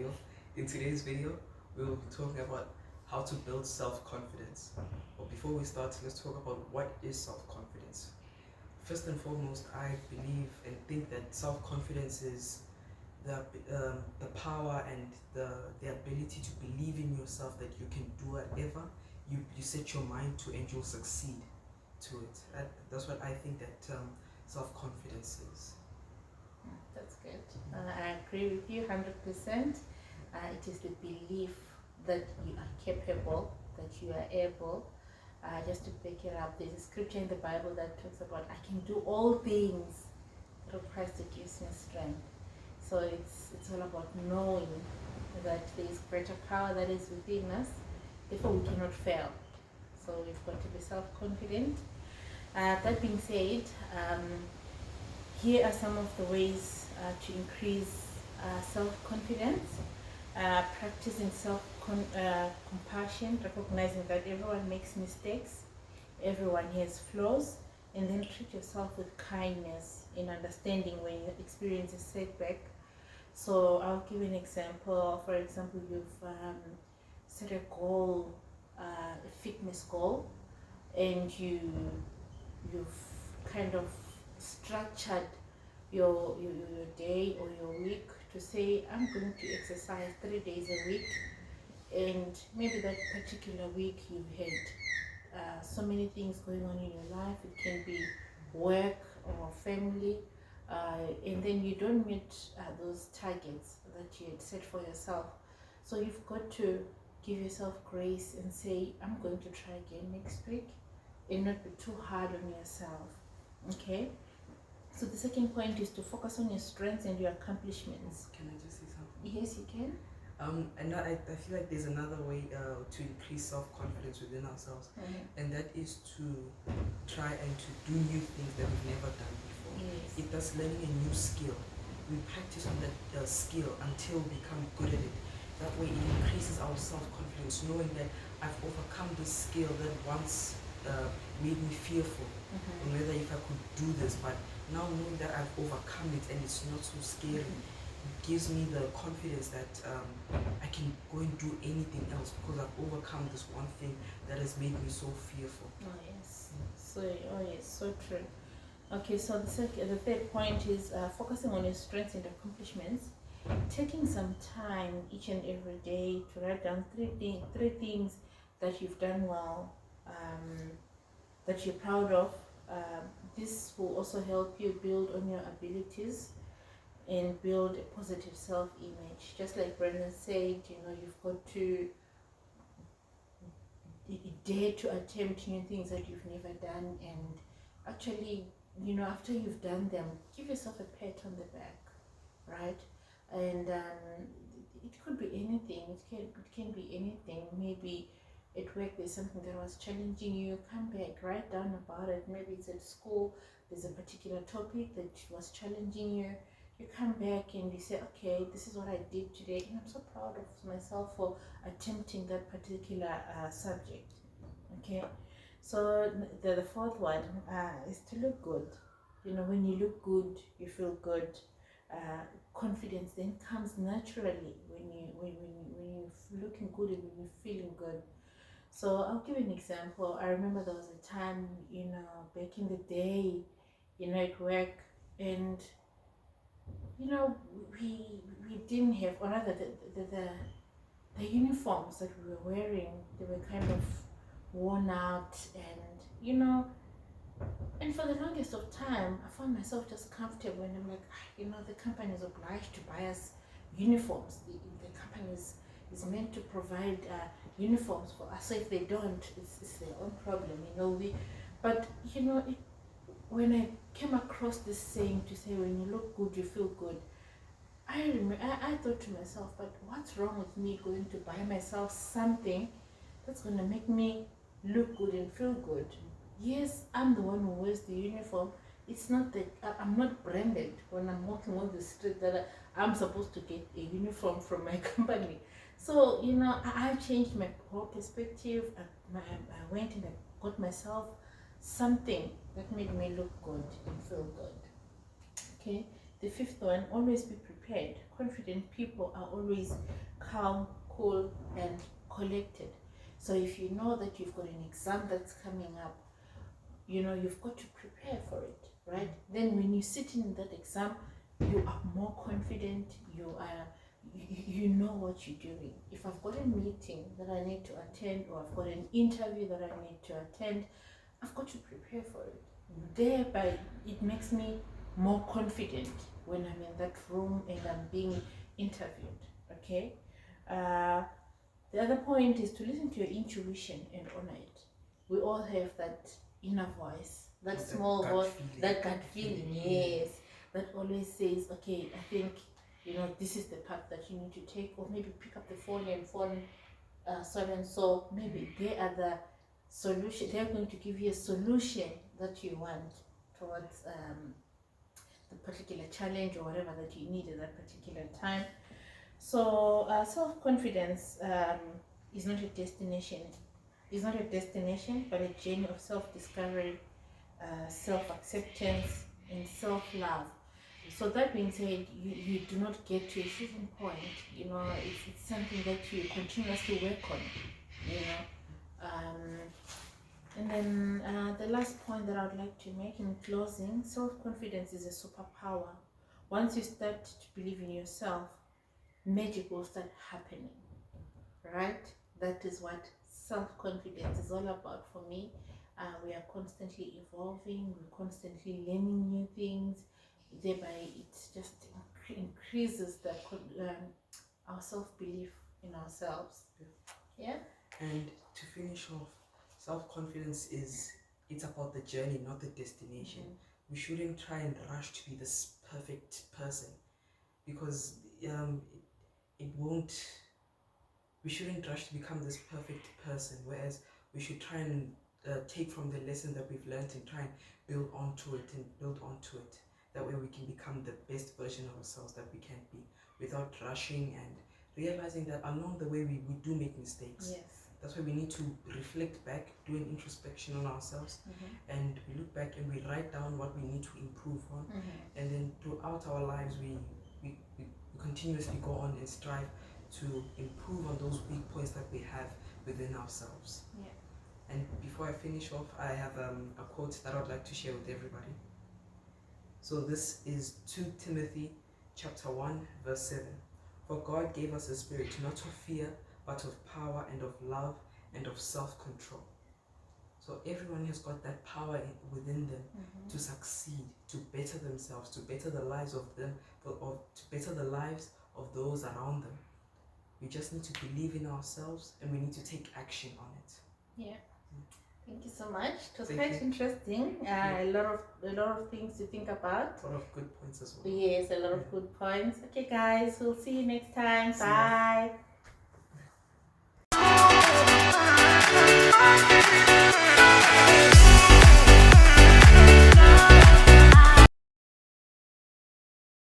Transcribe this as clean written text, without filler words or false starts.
video. In today's video, we will be talking about how to build self-confidence. But before we start, let's talk about what is self-confidence. First and foremost, I believe and think that self-confidence is the power and the ability to believe in yourself that you can do whatever you set your mind to, and you'll succeed to it. That's what I think that self-confidence is. That's good. I agree with you 100%. It is the belief that you are capable, that you are able. Just to pick it up, there's a scripture in the Bible that talks about, I can do all things through Christ that gives me strength. So it's all about knowing that there is greater power that is within us, therefore we cannot fail. So we've got to be self-confident. That being said, here are some of the ways to increase self-confidence. Practicing self-compassion, recognizing that everyone makes mistakes, everyone has flaws, and then treat yourself with kindness in understanding when you experience a setback. So I'll give you an example. For example, you've set a goal, a fitness goal, and you've kind of structured your day or your week to say, I'm going to exercise 3 days a week, and maybe that particular week you've had so many things going on in your life. It can be work or family, and then you don't meet those targets that you had set for yourself. So you've got to give yourself grace and say, I'm going to try again next week, and not be too hard on yourself. Okay? So the second point is to focus on your strengths and your accomplishments. Can I just say something? Yes, you can. And I feel like there's another way to increase self-confidence within ourselves, and that is to try and to do new things that we've never done before. Yes. If that's learning a new skill, we practice on that skill until we become good at it. That way it increases our self-confidence, knowing that I've overcome this skill that once made me fearful, on whether if I could do this, but now knowing that I've overcome it and it's not so scary, it gives me the confidence that I can go and do anything else because I've overcome this one thing that has made me so fearful. Oh yes, so true. Okay, so the third point is focusing on your strengths and accomplishments. Taking some time each and every day to write down three things that you've done well, that you're proud of. This will also help you build on your abilities and build a positive self-image. Just like Brendan said, you've got to dare to attempt new things that you've never done, and actually, after you've done them, give yourself a pat on the back, right? And it could be anything. It can be anything. Maybe at work there's something that was challenging you. Come back, write down about it. Maybe it's at school, there's a particular topic that was challenging you. You come back and you say, okay, this is what I did today, and I'm so proud of myself for attempting that particular subject. Okay, so the fourth one is to look good. When you look good, you feel good. Confidence then comes naturally when you're looking good and when you're feeling good. So I'll give you an example. I remember there was a time, back in the day, at work, and we didn't have, or rather the uniforms that we were wearing, they were kind of worn out, and for the longest of time I found myself just comfortable, and I'm like, the company is obliged to buy us uniforms. The company is meant to provide uniforms for us, so if they don't, it's their own problem. When I came across this saying to say, when you look good, you feel good, I thought to myself, but what's wrong with me going to buy myself something that's going to make me look good and feel good? Yes, I'm the one who wears the uniform. It's not that I'm not branded when I'm walking on the street that I'm supposed to get a uniform from my company. So, I changed my whole perspective. I went and I got myself something that made me look good and feel good. Okay, the fifth one, always be prepared prepared. Confident people are always calm, cool, and collected. So if you know that you've got an exam that's coming up, you've got to prepare for it, right? Then when you sit in that exam, you are more confident, you know what you're doing. If I've got a meeting that I need to attend, or I've got an interview that I need to attend, I've got to prepare for it. Thereby, it makes me more confident when I'm in that room and I'm being interviewed, okay? The other point is to listen to your intuition and honor it. We all have that inner voice, that small voice, that gut feeling, yes, that always says, okay, I think, this is the path that you need to take, or maybe pick up the phone and phone so and so. Maybe they are the solution, they're going to give you a solution that you want towards the particular challenge or whatever that you need at that particular time. So self-confidence is not a destination. It's not a destination, but a journey of self-discovery, self-acceptance, and self-love. So that being said, you do not get to a certain point. It's something that you continuously work on. And then the last point that I would like to make in closing: self-confidence is a superpower. Once you start to believe in yourself, magic will start happening, right? That is what self-confidence is all about for me. We are constantly evolving, we're constantly learning new things, thereby it just increases our self-belief in ourselves. Yeah. And to finish off, self-confidence it's about the journey, not the destination. We shouldn't try and rush to be this perfect person, because it won't. We shouldn't rush to become this perfect person, whereas we should try and take from the lesson that we've learned and try and build onto it. That way we can become the best version of ourselves that we can be, without rushing and realizing that along the way we do make mistakes. Yes. That's why we need to reflect back, do an introspection on ourselves, and we look back and we write down what we need to improve on. And then throughout our lives we continuously go on and strive to improve on those weak points that we have within ourselves. Yeah. And before I finish off, I have a quote that I'd like to share with everybody. So this is 2 Timothy chapter 1 verse 7. For God gave us a spirit not of fear, but of power and of love and of self-control. So everyone has got that power within them to succeed, to better themselves, to better the lives of them, to better the lives of those around them. We just need to believe in ourselves, and we need to take action on it. Yeah. Thank you so much. It was quite interesting. A lot of things to think about. A lot of good points as well. Yes, a lot of good points. Okay, guys, we'll see you next time. Bye.